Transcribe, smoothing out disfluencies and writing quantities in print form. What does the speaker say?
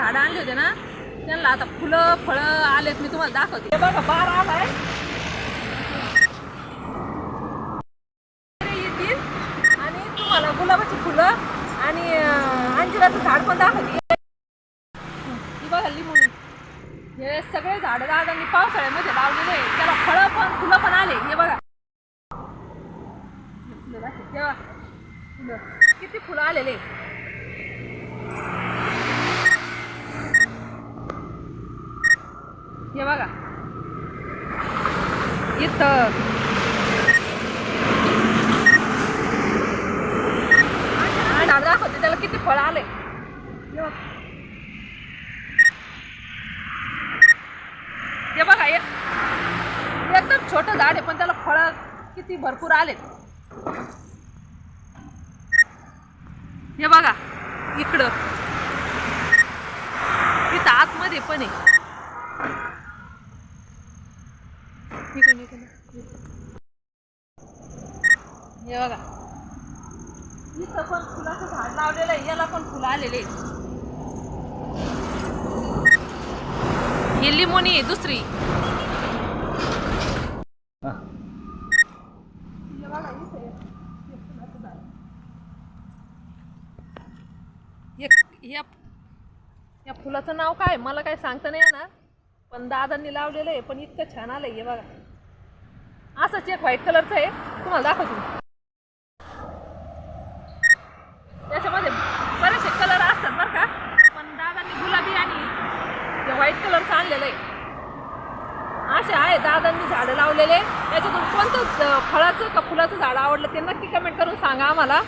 झाडं आणले होते ना त्यांना आता फुलं फळं आलेत. मी तुम्हाला दाखवते. हे बघा बार आलाय. येतील आणि तुम्हाला गुलाबाची फुलं आणि अंजिराचं झाड पण दाखवते. ही बघा लिंबूनी. हे सगळे झाडं दादांनी पावसाळ्यामध्ये लावलेले आहे. त्याला फळं पण फुलं पण आले. हे बघा तेव्हा फुलं किती फुलं आलेले. हे बघा इथं झाड दाखवते त्याला किती फळ आले. हे बघा एकदम छोटं झाड आहे पण त्याला फळ किती भरपूर आले. हे बघा इकडं इथं आतमध्ये पण आहे. हे बघा इथं पण फुलाचं झाड लावलेलं आहे. याला पण फुलं आलेले. ही लिंबोनी आहे दुसरी. हे बघा इथे फुलाचं झाड. या फुलाचं नाव काय मला काय सांगता नाही येणार पण दादांनी लावलेलं आहे. पण इतकं छान आलंय. हे बघा असंच एक व्हाईट कलरचं आहे. तुम्हाला दाखवतो. त्याच्यामध्ये बरेचसे कलर असतात बरं का पण दादांनी गुलाबी आणि व्हाईट कलरचं आणलेलं आहे. असे आहे दादांनी झाडं लावलेले. याच्यातून कोणतं फळाचं का फुलाचं झाड आवडलं ते नक्की कमेंट करून सांगा आम्हाला.